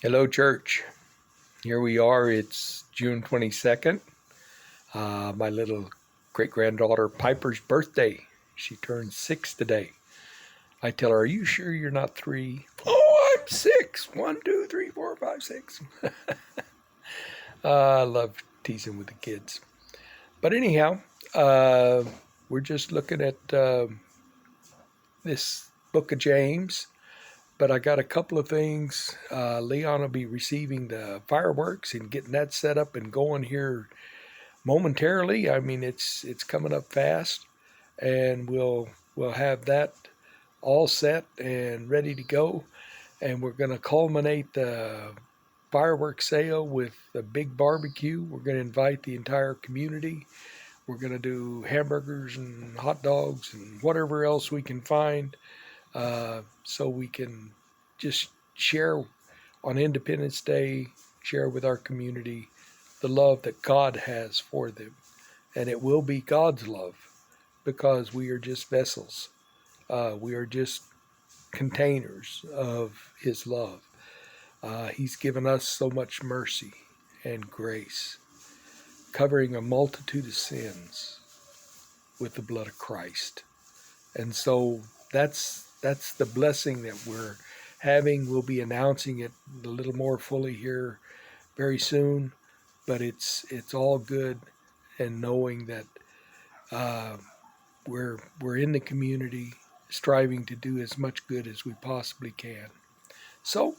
Hello, church. Here we are. It's June 22nd. My little great-granddaughter Piper's birthday. She turns 6 today. I tell her, "Are you sure you're not 3?" "Oh, I'm 6. 1, 2, 3, 4, 5, 6." I love teasing with the kids. But anyhow, we're just looking at this book of James. But I got a couple of things. Leon will be receiving the fireworks and getting that set up and going here momentarily. I mean, it's coming up fast, and we'll have that all set and ready to go. And we're going to culminate the fireworks sale with a big barbecue. We're going to invite the entire community. We're going to do hamburgers and hot dogs and whatever else we can find, so we can just share on Independence Day, share with our community the love that God has for them. And it will be God's love, because we are just vessels. We are just containers of His love. He's given us so much mercy and grace, covering a multitude of sins with the blood of Christ. And so that's the blessing that we're having. We'll be announcing it a little more fully here very soon, but it's all good, and knowing that we're in the community, striving to do as much good as we possibly can. So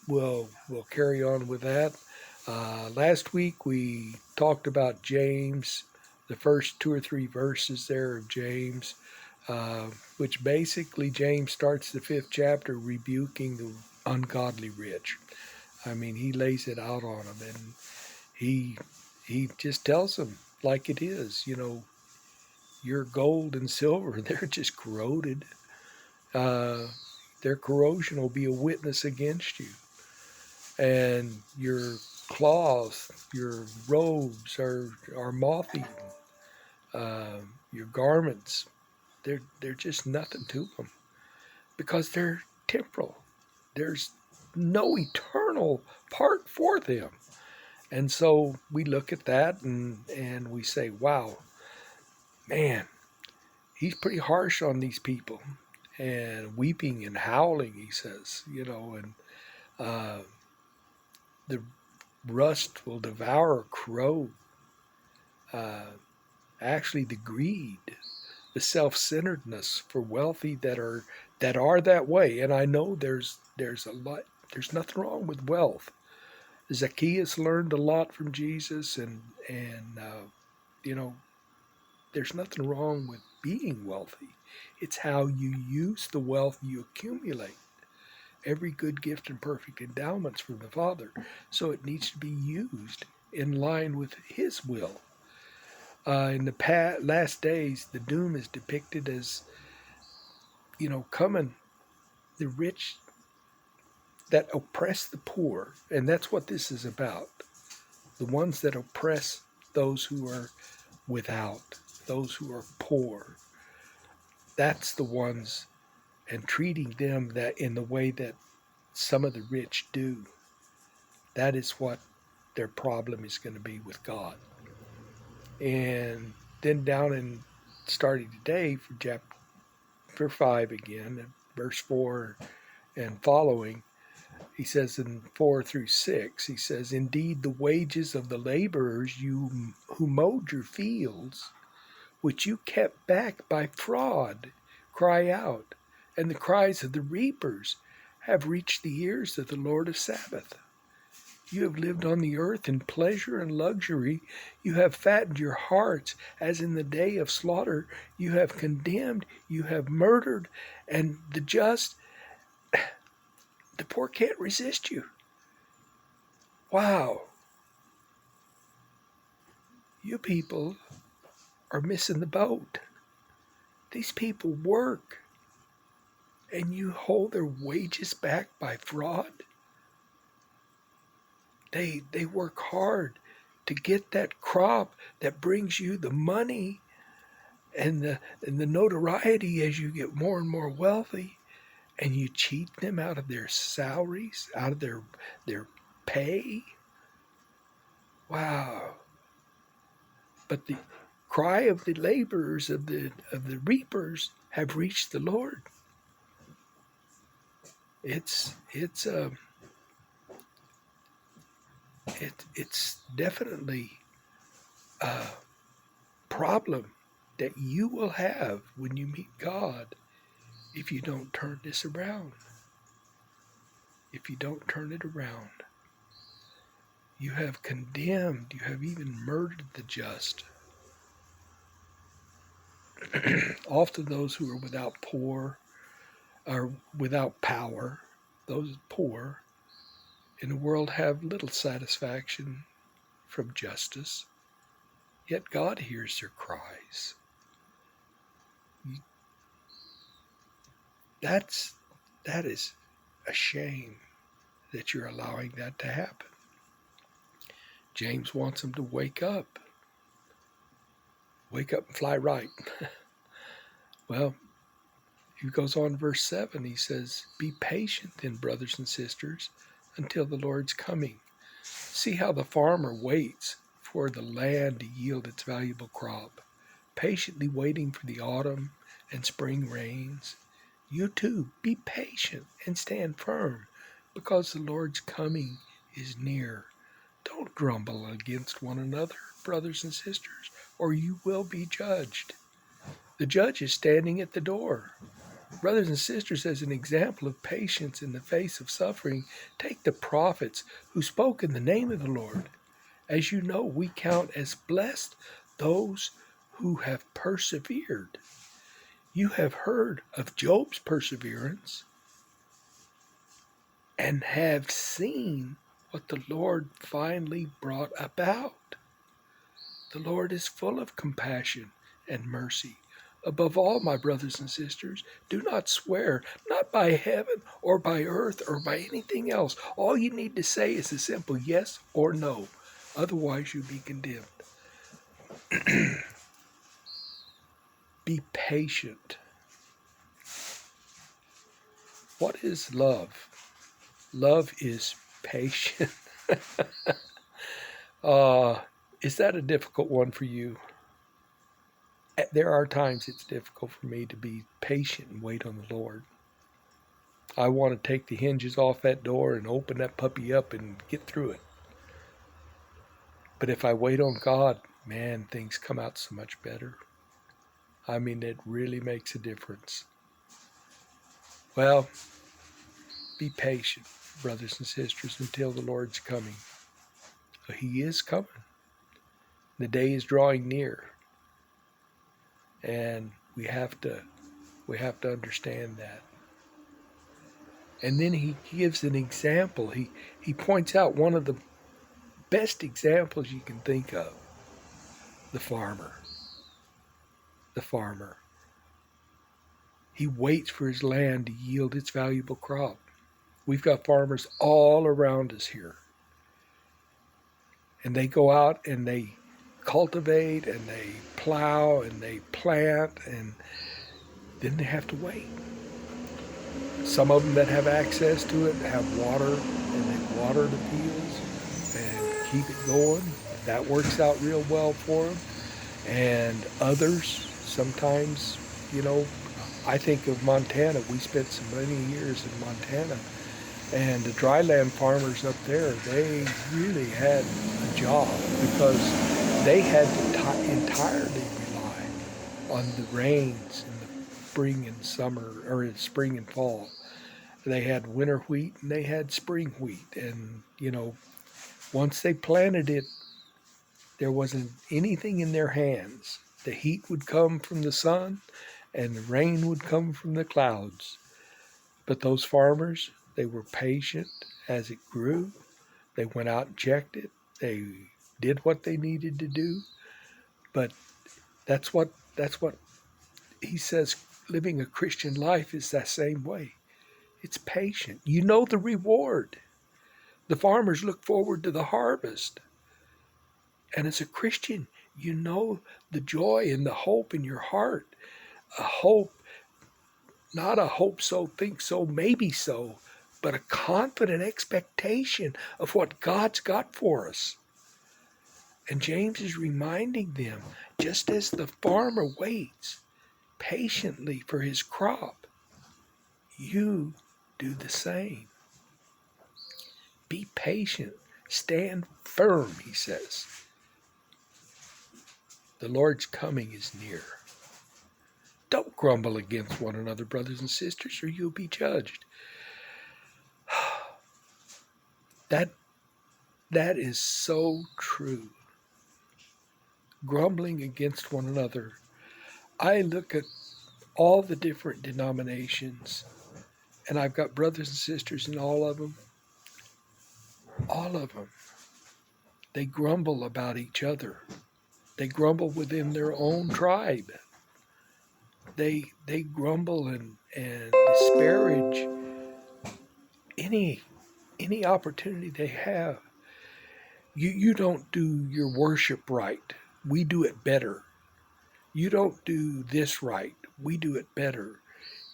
we'll carry on with that. Last week we talked about James, the first 2 or 3 verses there of James, which basically James starts the 5th chapter rebuking the ungodly rich. I mean, he lays it out on them, and he just tells them like it is. Your gold and silver, they're just corroded. Their corrosion will be a witness against you. And your cloths, your robes are moth-eaten. Your garments, they're just nothing to them, because they're temporal. There's no eternal part for them. And so we look at that and we say, wow, man, he's pretty harsh on these people. And weeping and howling, he says, and the rust will devour, corrode. Actually, the greed, the self-centeredness for wealthy that are that way. And I know there's nothing wrong with wealth. Zacchaeus learned a lot from Jesus, and there's nothing wrong with being wealthy. It's how you use the wealth you accumulate. Every good gift and perfect endowments from the Father. So it needs to be used in line with His will. In the last days, the doom is depicted as, coming, the rich that oppress the poor. And that's what this is about. The ones that oppress those who are without, those who are poor. That's the ones, and treating them that in the way that some of the rich do. That is what their problem is going to be with God. And then down in starting today for chapter 5 again, verse 4 and following, he says in 4 through 6, he says, "Indeed, the wages of the laborers who mowed your fields, which you kept back by fraud, cry out, and the cries of the reapers have reached the ears of the Lord of Sabaoth. You have lived on the earth in pleasure and luxury. You have fattened your hearts as in the day of slaughter. You have condemned, you have murdered, and the just, the poor can't resist you." Wow. You people are missing the boat. These people work, and you hold their wages back by fraud. They work hard to get that crop that brings you the money and the notoriety as you get more and more wealthy, and you cheat them out of their salaries, out of their pay. Wow. But the cry of the laborers, of the reapers, have reached the Lord. It's definitely a problem that you will have when you meet God if you don't turn this around. If you don't turn it around, you have condemned, you have even murdered the just. Often those who are without power, those poor in the world have little satisfaction from justice, yet God hears their cries. That is a shame that you're allowing that to happen. James wants them to wake up. Wake up and fly right. Well, he goes on to verse 7. He says, be patient then, brothers and sisters, until the Lord's coming. See how the farmer waits for the land to yield its valuable crop, patiently waiting for the autumn and spring rains. You too, be patient and stand firm, because the Lord's coming is near. Don't grumble against one another, brothers and sisters, or you will be judged. The judge is standing at the door. Brothers and sisters, as an example of patience in the face of suffering, take the prophets who spoke in the name of the Lord. As you know, we count as blessed those who have persevered. You have heard of Job's perseverance and have seen what the Lord finally brought about. The Lord is full of compassion and mercy. Above all, my brothers and sisters, do not swear, not by heaven or by earth or by anything else. All you need to say is a simple yes or no. Otherwise, you'll be condemned. Be patient. What is love? Love is patient. Is that a difficult one for you? There are times it's difficult for me to be patient and wait on the Lord. I want to take the hinges off that door and open that puppy up and get through it. But if I wait on God, man, things come out so much better. I mean, it really makes a difference. Well, be patient, brothers and sisters, until the Lord's coming. He is coming. The day is drawing near. And we have to understand that. And then he gives an example. He points out one of the best examples you can think of. The farmer. The farmer. He waits for his land to yield its valuable crop. We've got farmers all around us here. And they go out and they cultivate and they plow and they plant, and then they have to wait. Some of them that have access to it have water, and they water the fields and keep it going. That works out real well for them. And others, sometimes, I think of Montana. We spent so many years in Montana. And the dryland farmers up there, they really had a job because they had to entirely rely on the rains in the spring and summer, or in spring and fall. They had winter wheat and they had spring wheat. And, once they planted it, there wasn't anything in their hands. The heat would come from the sun and the rain would come from the clouds. But those farmers, they were patient as it grew. They went out and checked it. They did what they needed to do. But that's what he says, living a Christian life is that same way. It's patient. You know the reward. The farmers look forward to the harvest. And as a Christian, you know the joy and the hope in your heart. A hope Not a hope so, think so, maybe so, but a confident expectation of what God's got for us. And James is reminding them, just as the farmer waits patiently for his crop, you do the same. Be patient. Stand firm, he says. The Lord's coming is near. Don't grumble against one another, brothers and sisters, or you'll be judged. That is so true. Grumbling against one another. I look at all the different denominations, and I've got brothers and sisters in all of them. All of them. They grumble about each other. They grumble within their own tribe. They grumble and disparage any opportunity they have. You don't do your worship right. We do it better. You don't do this right. We do it better.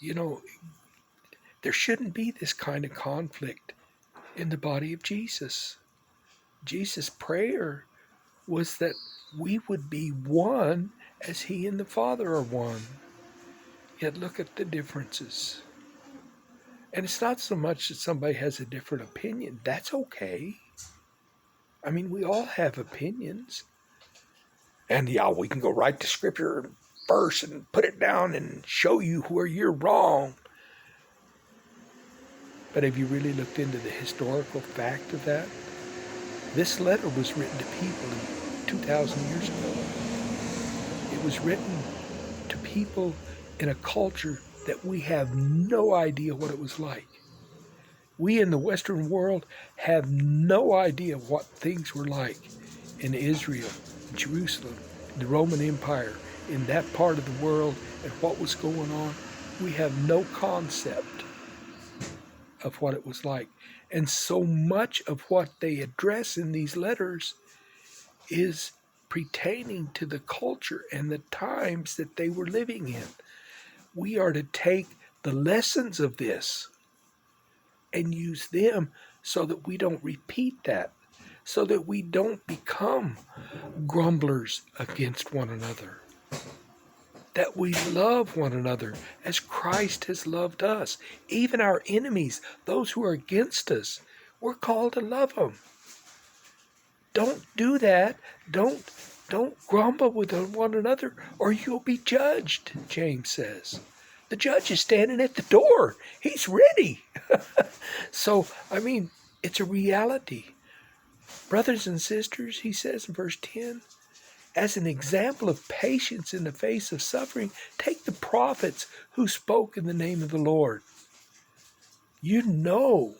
You know, there shouldn't be this kind of conflict in the body of Jesus. Jesus' prayer was that we would be one as he and the Father are one. Yet look at the differences. And it's not so much that somebody has a different opinion. That's okay. I mean, we all have opinions. And yeah, we can go right to Scripture and verse and put it down and show you where you're wrong. But have you really looked into the historical fact of that? This letter was written to people 2,000 years ago. It was written to people in a culture that we have no idea what it was like. We in the Western world have no idea what things were like in Israel, Jerusalem, the Roman Empire, in that part of the world, and what was going on. We have no concept of what it was like. And so much of what they address in these letters is pertaining to the culture and the times that they were living in. We are to take the lessons of this and use them so that we don't repeat that, so that we don't become grumblers against one another, that we love one another as Christ has loved us. Even our enemies, those who are against us, we're called to love them. Don't do that. Don't grumble with one another, or you'll be judged, James says. The judge is standing at the door. He's ready. So, I mean, it's a reality. Brothers and sisters, he says in verse 10, as an example of patience in the face of suffering, take the prophets who spoke in the name of the Lord. You know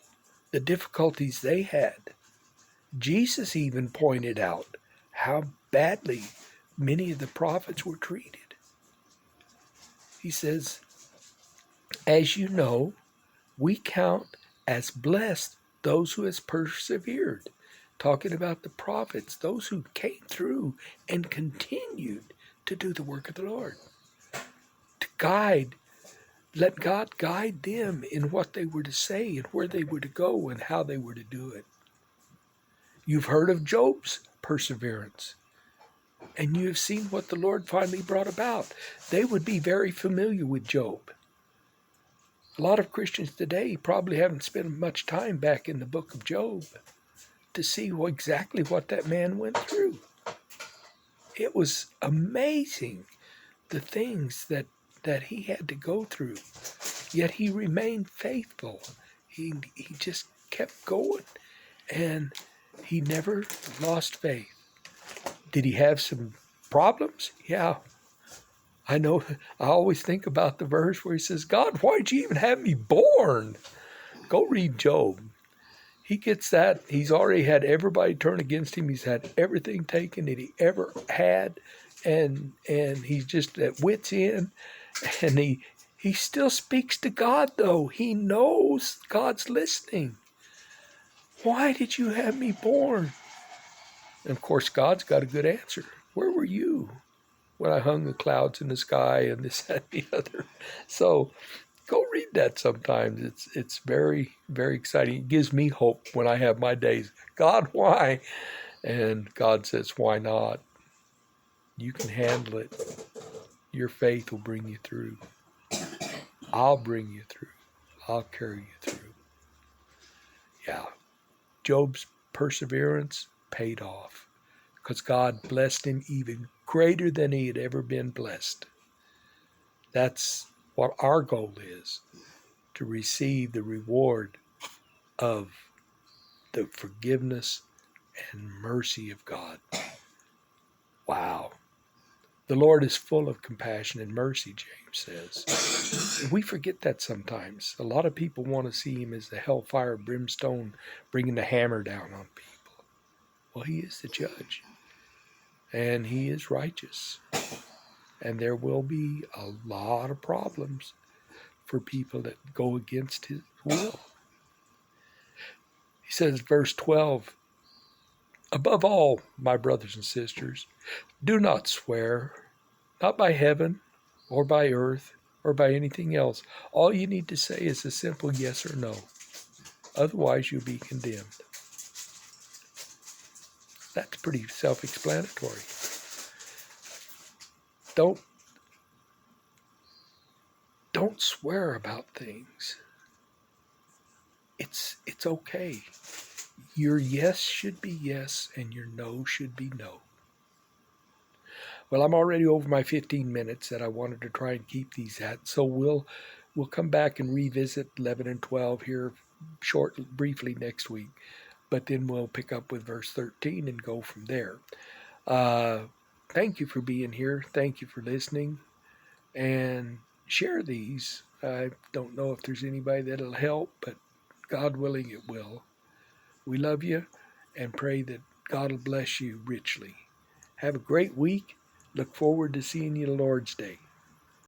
the difficulties they had. Jesus even pointed out how badly many of the prophets were treated. He says, as you know, we count as blessed those who has persevered. Talking about the prophets, those who came through and continued to do the work of the Lord. To guide, let God guide them in what they were to say and where they were to go and how they were to do it. You've heard of Job's perseverance, and you have seen what the Lord finally brought about. They would be very familiar with Job. A lot of Christians today probably haven't spent much time back in the book of Job to see exactly what that man went through. It was amazing, the things that he had to go through. Yet he remained faithful. He just kept going, and he never lost faith. Did he have some problems? Yeah. I know, I always think about the verse where he says, God, why'd you even have me born? Go read Job. He gets that. He's already had everybody turn against him. He's had everything taken that he ever had. And he's just at wit's end. And he still speaks to God, though. He knows God's listening. Why did you have me born? And of course, God's got a good answer. Where were you when I hung the clouds in the sky and this, that, and the other? So Go read that sometimes. It's very, very exciting. It gives me hope when I have my days. God, why? And God says, why not? You can handle it. Your faith will bring you through. I'll bring you through. I'll carry you through. Yeah. Job's perseverance paid off because God blessed him even greater than he had ever been blessed. That's what our goal is, to receive the reward of the forgiveness and mercy of God. Wow. The Lord is full of compassion and mercy, James says. We forget that sometimes. A lot of people want to see him as the hellfire brimstone bringing the hammer down on people. Well, he is the judge, and he is righteous. And there will be a lot of problems for people that go against his will. He says, verse 12, above all, my brothers and sisters, do not swear, not by heaven or by earth or by anything else. All you need to say is a simple yes or no. Otherwise, you'll be condemned. That's pretty self-explanatory. Don't swear about things. It's okay. Your yes should be yes, and your no should be no. Well, I'm already over my 15 minutes that I wanted to try and keep these at, so we'll come back and revisit 11 and 12 here briefly next week, but then we'll pick up with verse 13 and go from there. Thank you for being here. Thank you for listening, and share these. I don't know if there's anybody that'll help, but God willing, it will. We love you and pray that God will bless you richly. Have a great week. Look forward to seeing you Lord's Day.